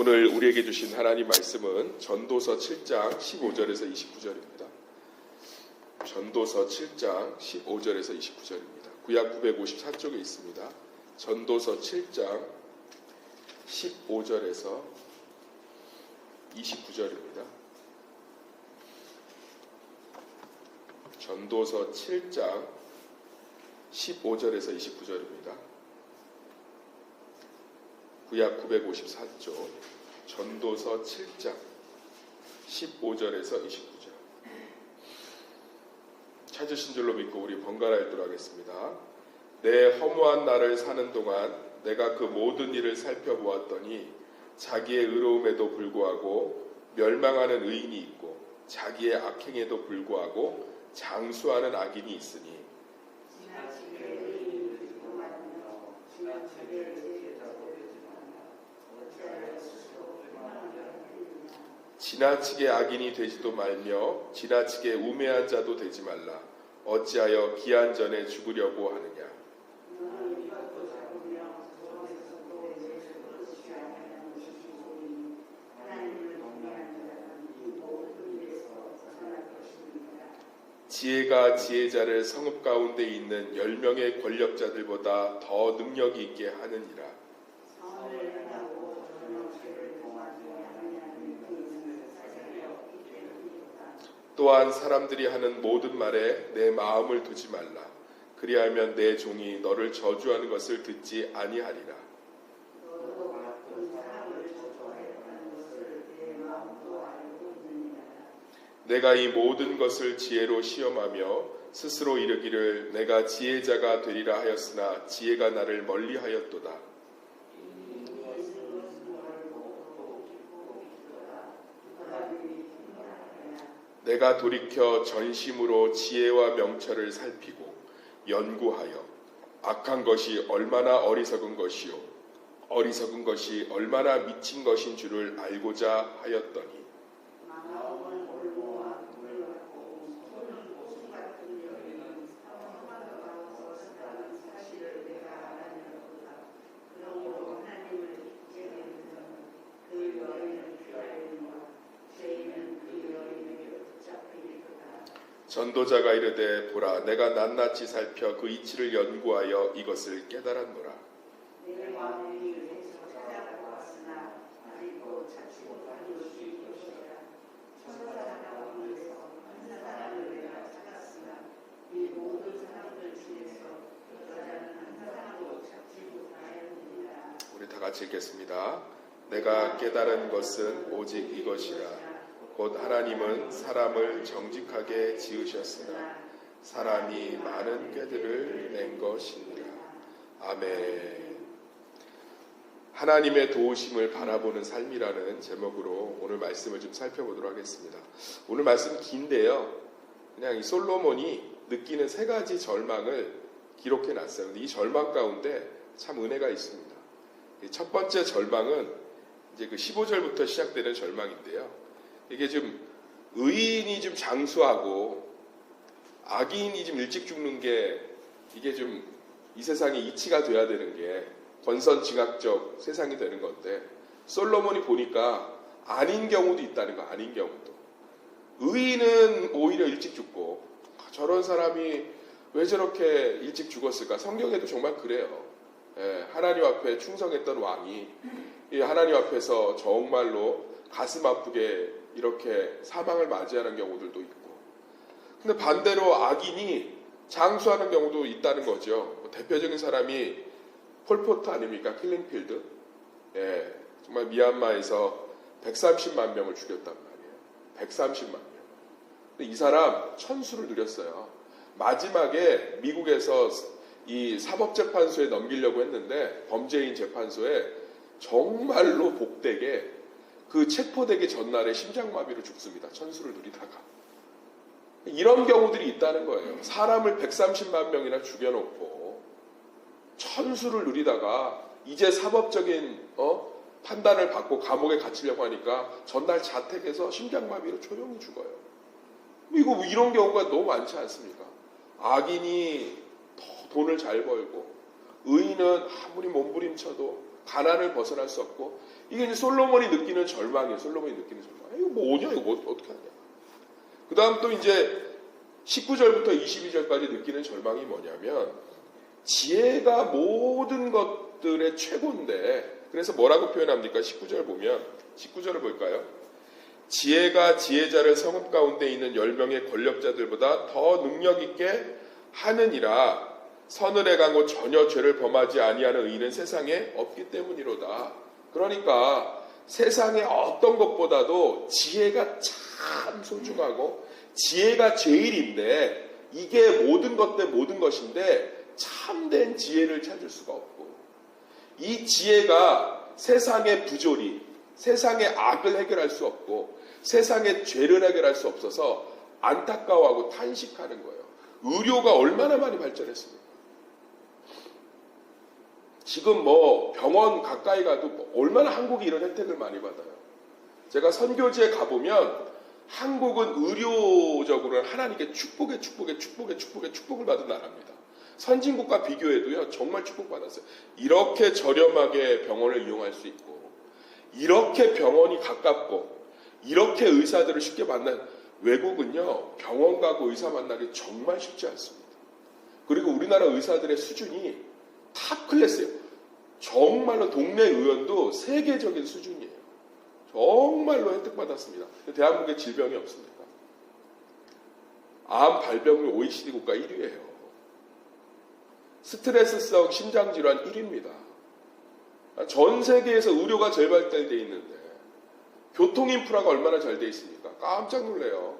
오늘 우리에게 주신 하나님 말씀은 전도서 7장 15절에서 29절입니다. 전도서 7장 15절에서 29절입니다. 구약 954쪽에 있습니다. 전도서 7장 15절에서 29절입니다. 전도서 7장 15절에서 29절입니다. 구약 954쪽 전도서 7장 15절에서 29절. 찾으신 줄로 믿고 우리 번갈아 읽도록 하겠습니다. 내 허무한 날을 사는 동안 내가 그 모든 일을 살펴보았더니 자기의 의로움에도 불구하고 멸망하는 의인이 있고 자기의 악행에도 불구하고 장수하는 악인이 있으니 지나치게 악인이 되지도 말며 지나치게 우매한 자도 되지 말라. 어찌하여 기한 전에 죽으려고 하느냐. 지혜가 지혜자를 성읍 가운데 있는 10명의 권력자들보다 더 능력이 있게 하느니라. 또한 사람들이 하는 모든 말에 내 마음을 두지 말라. 그리하면 내 종이 너를 저주하는 것을 듣지 아니하리라. 내가 이 모든 것을 지혜로 시험하며 스스로 이르기를 내가 지혜자가 되리라 하였으나 지혜가 나를 멀리하였도다. 내가 돌이켜 전심으로 지혜와 명철을 살피고 연구하여 악한 것이 얼마나 어리석은 것이요 어리석은 것이 얼마나 미친 것인 줄을 알고자 하였더니 전도자가 이르되 보라 내가 낱낱이 살펴 그 이치를 연구하여 이것을 깨달았노라. 우리 다 같이 읽겠습니다. 내가 깨달은 것은 오직 이것이라. 곧 하나님은 사람을 정직하게 지으셨으나 사람이 많은 꾀들을 낸 것이니라. 아멘. 하나님의 도우심을 바라보는 삶이라는 제목으로 오늘 말씀을 좀 살펴보도록 하겠습니다. 오늘 말씀 긴데요. 그냥 이 솔로몬이 느끼는 3가지 절망을 기록해 놨어요. 근데 이 절망 가운데 참 은혜가 있습니다. 첫 번째 절망은 이제 그 15절부터 시작되는 절망인데요. 이게 좀 의인이 좀 장수하고 악인이 좀 일찍 죽는 게 이게 좀 이 세상의 이치가 돼야 되는 게 권선징악적 세상이 되는 건데 솔로몬이 보니까 아닌 경우도 있다는 거. 아닌 경우도 의인은 오히려 일찍 죽고 저런 사람이 왜 저렇게 일찍 죽었을까. 성경에도 정말 그래요. 하나님 앞에 충성했던 왕이 하나님 앞에서 정말로 가슴 아프게 이렇게 사망을 맞이하는 경우들도 있고, 근데 반대로 악인이 장수하는 경우도 있다는 거죠. 대표적인 사람이 폴포트 아닙니까? 킬링필드. 정말 미얀마에서 130만 명을 죽였단 말이에요. 130만 명. 근데 이 사람 천수를 누렸어요. 마지막에 미국에서 이 사법재판소에 넘기려고 했는데 범죄인 재판소에 정말로 복되게 그 체포되기 전날에 심장마비로 죽습니다. 천수를 누리다가. 이런 경우들이 있다는 거예요. 사람을 130만 명이나 죽여놓고 천수를 누리다가 이제 사법적인 판단을 받고 감옥에 갇히려고 하니까 전날 자택에서 심장마비로 조용히 죽어요. 이런 경우가 너무 많지 않습니까? 악인이 더 돈을 잘 벌고 의인은 아무리 몸부림쳐도 가난을 벗어날 수 없고 이게 이제 솔로몬이 느끼는 절망이에요. 솔로몬이 느끼는 절망. 이거 뭐냐? 이거 어떻게 하냐? 그 다음 또 이제 19절부터 22절까지 느끼는 절망이 뭐냐면 지혜가 모든 것들의 최고인데 그래서 뭐라고 표현합니까? 19절 보면 19절을 볼까요? 지혜가 지혜자를 성읍 가운데 있는 10명의 권력자들보다 더 능력 있게 하느니라. 선을 행하고 전혀 죄를 범하지 아니하는 의인은 세상에 없기 때문이로다. 그러니까 세상의 어떤 것보다도 지혜가 참 소중하고 지혜가 제일인데 이게 모든 것 대 모든 것인데 참된 지혜를 찾을 수가 없고 이 지혜가 세상의 부조리, 세상의 악을 해결할 수 없고 세상의 죄를 해결할 수 없어서 안타까워하고 탄식하는 거예요. 의료가 얼마나 많이 발전했습니까? 지금 뭐 병원 가까이 가도 얼마나 한국이 이런 혜택을 많이 받아요. 제가 선교지에 가보면 한국은 의료적으로는 하나님께 축복을 받은 나라입니다. 선진국과 비교해도요 정말 축복받았어요. 이렇게 저렴하게 병원을 이용할 수 있고 이렇게 병원이 가깝고 이렇게 의사들을 쉽게 만난 외국은요 병원 가고 의사 만나기 정말 쉽지 않습니다. 그리고 우리나라 의사들의 수준이 탑 클래스예요. 정말로 동네 의원도 세계적인 수준이에요. 정말로 혜택받았습니다. 대한민국에 질병이 없습니까? 암 발병률 OECD 국가 1위예요. 스트레스성 심장질환 1위입니다. 전 세계에서 의료가 제일 발달되어 있는데 교통 인프라가 얼마나 잘 되어 있습니까? 깜짝 놀래요.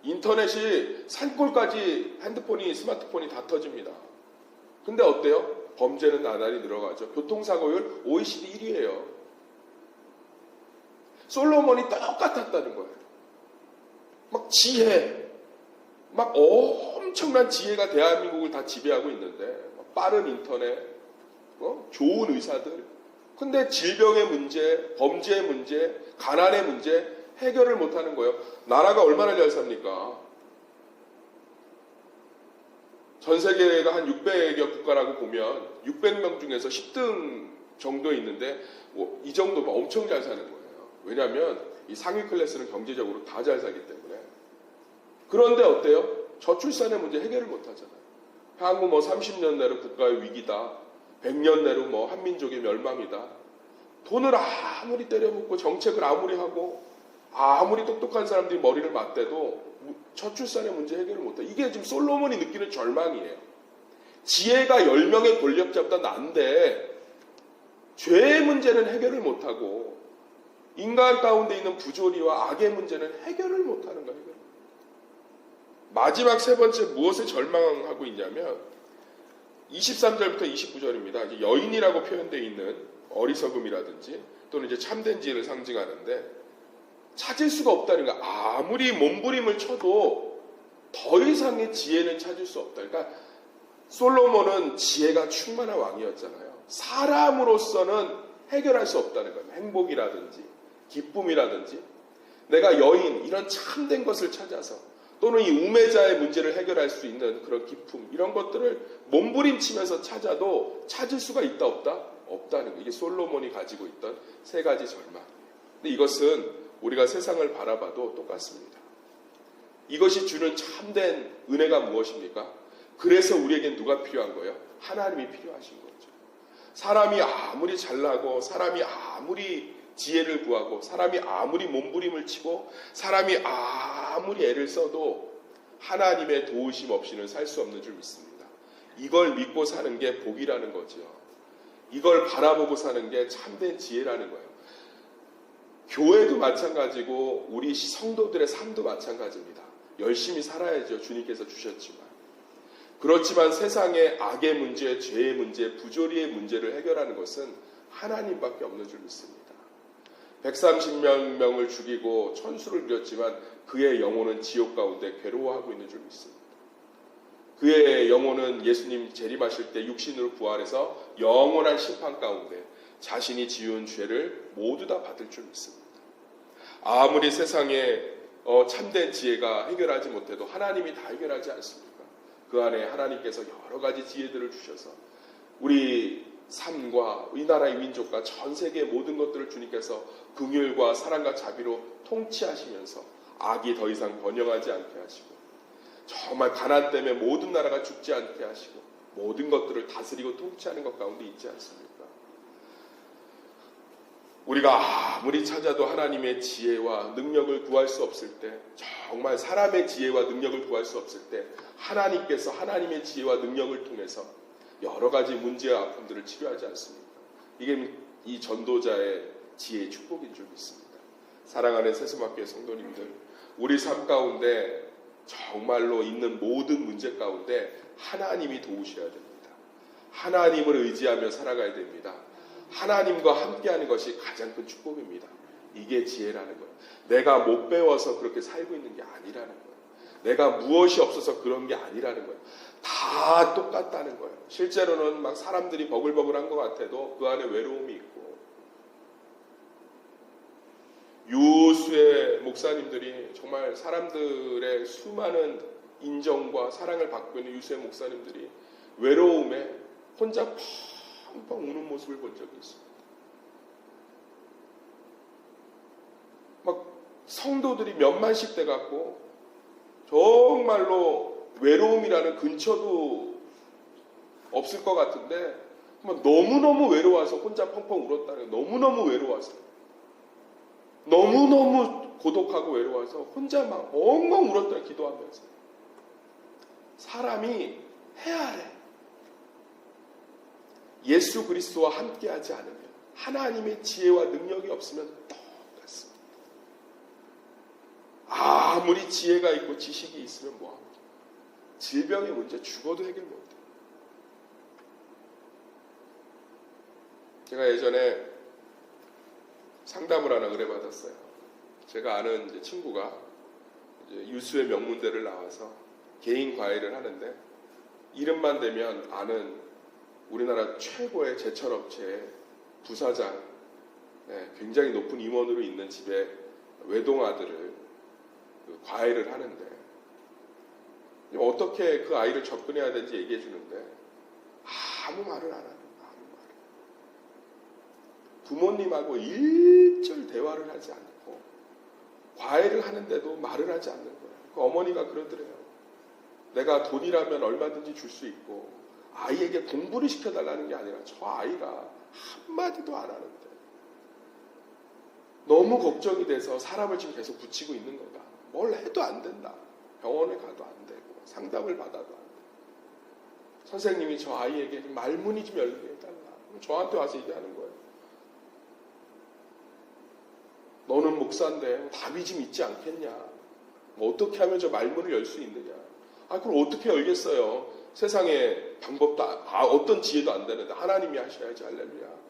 인터넷이 산골까지 핸드폰이 스마트폰이 다 터집니다. 근데 어때요? 범죄는 나날이 늘어가죠. 교통사고율 OECD 1위예요. 솔로몬이 똑같았다는 거예요. 막 지혜, 막 엄청난 지혜가 대한민국을 다 지배하고 있는데 빠른 인터넷, 좋은 의사들. 근데 질병의 문제, 범죄의 문제, 가난의 문제 해결을 못하는 거예요. 나라가 얼마나 잘 삽니까? 전 세계가 한 600여 국가라고 보면 600명 중에서 10등 정도에 있는데 이 정도면 엄청 잘 사는 거예요. 왜냐하면 이 상위 클래스는 경제적으로 다 잘 살기 때문에. 그런데 어때요? 저출산의 문제 해결을 못하잖아요. 한국 뭐 30년 내로 국가의 위기다. 100년 내로 뭐 한민족의 멸망이다. 돈을 아무리 때려붓고 정책을 아무리 하고 아무리 똑똑한 사람들이 머리를 맞대도 저출산의 문제 해결을 못해. 이게 지금 솔로몬이 느끼는 절망이에요. 지혜가 10명의 권력자보다 난데 죄의 문제는 해결을 못하고 인간 가운데 있는 부조리와 악의 문제는 해결을 못하는 거예요. 마지막 세 번째 무엇에 절망하고 있냐면 23절부터 29절입니다. 여인이라고 표현되어 있는 어리석음이라든지 또는 이제 참된 지혜를 상징하는데 찾을 수가 없다는 거야. 아무리 몸부림을 쳐도 더 이상의 지혜는 찾을 수 없다. 그러니까 솔로몬은 지혜가 충만한 왕이었잖아요. 사람으로서는 해결할 수 없다는 거예요. 행복이라든지 기쁨이라든지 내가 여인 이런 참된 것을 찾아서 또는 이 우매자의 문제를 해결할 수 있는 그런 기쁨 이런 것들을 몸부림치면서 찾아도 찾을 수가 있다 없다? 없다는 거예요. 이게 솔로몬이 가지고 있던 세 가지 절망. 근데 이것은 우리가 세상을 바라봐도 똑같습니다. 이것이 주는 참된 은혜가 무엇입니까? 그래서 우리에겐 누가 필요한 거예요? 하나님이 필요하신 거죠. 사람이 아무리 잘나고 사람이 아무리 지혜를 구하고 사람이 아무리 몸부림을 치고 사람이 아무리 애를 써도 하나님의 도우심 없이는 살 수 없는 줄 믿습니다. 이걸 믿고 사는 게 복이라는 거죠. 이걸 바라보고 사는 게 참된 지혜라는 거예요. 교회도 마찬가지고 우리 성도들의 삶도 마찬가지입니다. 열심히 살아야죠. 주님께서 주셨지만. 그렇지만 세상의 악의 문제, 죄의 문제, 부조리의 문제를 해결하는 것은 하나님밖에 없는 줄 믿습니다. 130명을 죽이고 천수를 부렸지만 그의 영혼은 지옥 가운데 괴로워하고 있는 줄 믿습니다. 그의 영혼은 예수님 재림하실 때 육신으로 부활해서 영원한 심판 가운데 자신이 지은 죄를 모두 다 받을 줄 믿습니다. 아무리 세상에 참된 지혜가 해결하지 못해도 하나님이 다 해결하지 않습니까? 그 안에 하나님께서 여러 가지 지혜들을 주셔서 우리 삶과 이 나라의 민족과 전 세계의 모든 것들을 주님께서 긍휼과 사랑과 자비로 통치하시면서 악이 더 이상 번영하지 않게 하시고 정말 가난 때문에 모든 나라가 죽지 않게 하시고 모든 것들을 다스리고 통치하는 것 가운데 있지 않습니까? 우리가 아무리 찾아도 하나님의 지혜와 능력을 구할 수 없을 때, 정말 사람의 지혜와 능력을 구할 수 없을 때 하나님께서 하나님의 지혜와 능력을 통해서 여러 가지 문제와 아픔들을 치료하지 않습니까? 이게 이 전도자의 지혜의 축복인 줄 믿습니다. 사랑하는 세수막교회 성도님들, 우리 삶 가운데 정말로 있는 모든 문제 가운데 하나님이 도우셔야 됩니다. 하나님을 의지하며 살아가야 됩니다. 하나님과 함께하는 것이 가장 큰 축복입니다. 이게 지혜라는 거예요. 내가 못 배워서 그렇게 살고 있는 게 아니라는 거예요. 내가 무엇이 없어서 그런 게 아니라는 거예요. 다 똑같다는 거예요. 실제로는 막 사람들이 버글버글한 것 같아도 그 안에 외로움이 있고, 유수의 목사님들이 정말 사람들의 수많은 인정과 사랑을 받고 있는 유수의 목사님들이 외로움에 혼자 펑펑 우는 모습을 본 적이 있습니다. 막 성도들이 몇만씩 돼갖고 정말로 외로움이라는 근처도 없을 것 같은데 너무너무 외로워서 혼자 펑펑 울었다는 거예요. 너무너무 외로워서, 너무너무 고독하고 외로워서 혼자 막 엉엉 울었다 기도하면서. 사람이 해야 해. 예수 그리스도와 함께하지 않으면, 하나님의 지혜와 능력이 없으면 똑같습니다. 아무리 지혜가 있고 지식이 있으면 뭐합니까? 질병의 문제 죽어도 해결 못해요. 제가 예전에 상담을 하나 의뢰받았어요. 제가 아는 이제 친구가 이제 유수의 명문대를 나와서 개인 과외를 하는데, 이름만 대면 아는 우리나라 최고의 제철업체의 부사장, 굉장히 높은 임원으로 있는 집에 외동아들을 과외를 하는데, 어떻게 그 아이를 접근해야 되는지 얘기해 주는데 아무 말을 안 하는 거예요. 아무 말을. 부모님하고 일절 대화를 하지 않고 과외를 하는데도 말을 하지 않는 거예요. 그 어머니가 그러더래요. 내가 돈이라면 얼마든지 줄 수 있고 아이에게 공부를 시켜달라는 게 아니라 저 아이가 한마디도 안 하는데 너무 걱정이 돼서 사람을 지금 계속 붙이고 있는 거다. 뭘 해도 안 된다. 병원에 가도 안 되고 상담을 받아도 안 돼. 선생님이 저 아이에게 말문이 좀 열리게 해달라. 저한테 와서 얘기하는 거예요. 너는 목사인데 답이 좀 있지 않겠냐. 뭐 어떻게 하면 저 말문을 열 수 있느냐. 그걸 어떻게 열겠어요. 세상에 방법도 어떤 지혜도 안 되는데 하나님이 하셔야지. 할렐루야.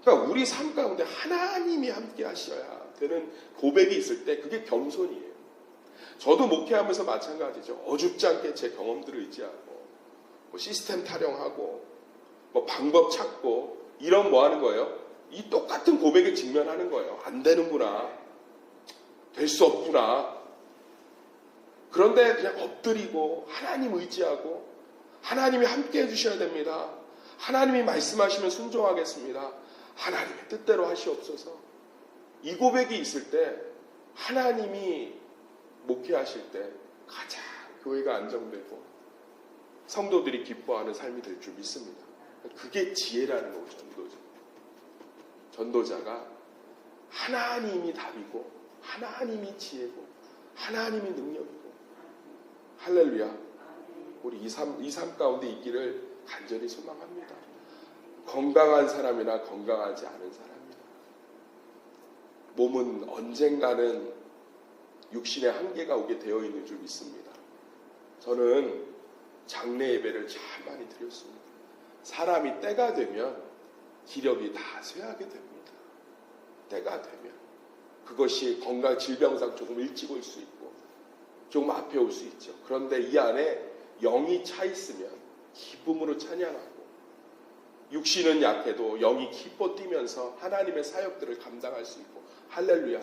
그러니까 우리 삶 가운데 하나님이 함께 하셔야 되는 고백이 있을 때 그게 겸손이에요. 저도 목회하면서 마찬가지죠. 어줍지 않게 제 경험들을 의지하고 뭐 시스템 타령하고 뭐 방법 찾고 이런 뭐 하는 거예요? 이 똑같은 고백에 직면하는 거예요. 안 되는구나. 될 수 없구나. 그런데 그냥 엎드리고 하나님 의지하고 하나님이 함께 해주셔야 됩니다. 하나님이 말씀하시면 순종하겠습니다. 하나님의 뜻대로 하시옵소서. 이 고백이 있을 때 하나님이 목회하실 때 가장 교회가 안정되고 성도들이 기뻐하는 삶이 될 줄 믿습니다. 그게 지혜라는 거죠. 전도자가 하나님이 답이고 하나님이 지혜고 하나님이 능력이고. 할렐루야. 우리 이 삶 가운데 있기를 간절히 소망합니다. 건강한 사람이나 건강하지 않은 사람이나 몸은 언젠가는 육신의 한계가 오게 되어 있는 줄 믿습니다. 저는 장례 예배를 참 많이 드렸습니다. 사람이 때가 되면 기력이 다 쇠하게 됩니다. 때가 되면 그것이 건강 질병상 조금 일찍 올 수 있고 조금 앞에 올 수 있죠. 그런데 이 안에 영이 차 있으면 기쁨으로 찬양하고 육신은 약해도 영이 기뻐 뛰면서 하나님의 사역들을 감당할 수 있고. 할렐루야.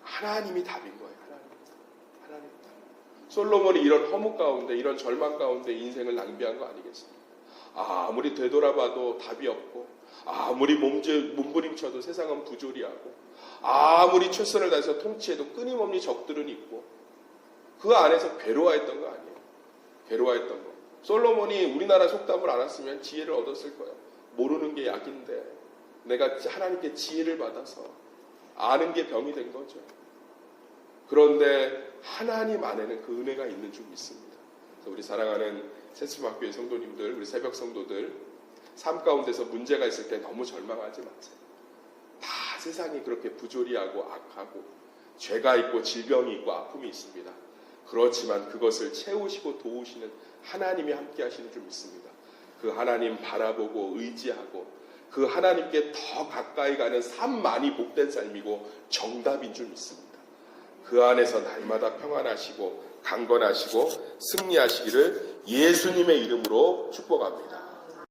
하나님이 답인 거예요. 하나님이 답. 솔로몬이 이런 허무 가운데 이런 절망 가운데 인생을 낭비한 거 아니겠습니까? 아무리 되돌아봐도 답이 없고, 아무리 몸부림쳐도 세상은 부조리하고, 아무리 최선을 다해서 통치해도 끊임없는 적들은 있고, 그 안에서 괴로워했던 거 아니에요. 괴로워했던 거. 솔로몬이 우리나라 속담을 알았으면 지혜를 얻었을 거예요. 모르는 게 약인데 내가 하나님께 지혜를 받아서 아는 게 병이 된 거죠. 그런데 하나님 안에는 그 은혜가 있는 줄 믿습니다. 그래서 우리 사랑하는 새침학교의 성도님들, 우리 새벽 성도들, 삶 가운데서 문제가 있을 때 너무 절망하지 마세요. 다 세상이 그렇게 부조리하고 악하고 죄가 있고 질병이 있고 아픔이 있습니다. 그렇지만 그것을 채우시고 도우시는 하나님이 함께 하시는 줄 믿습니다. 그 하나님 바라보고 의지하고 그 하나님께 더 가까이 가는 삶만이 복된 삶이고 정답인 줄 믿습니다. 그 안에서 날마다 평안하시고 강건하시고 승리하시기를 예수님의 이름으로 축복합니다.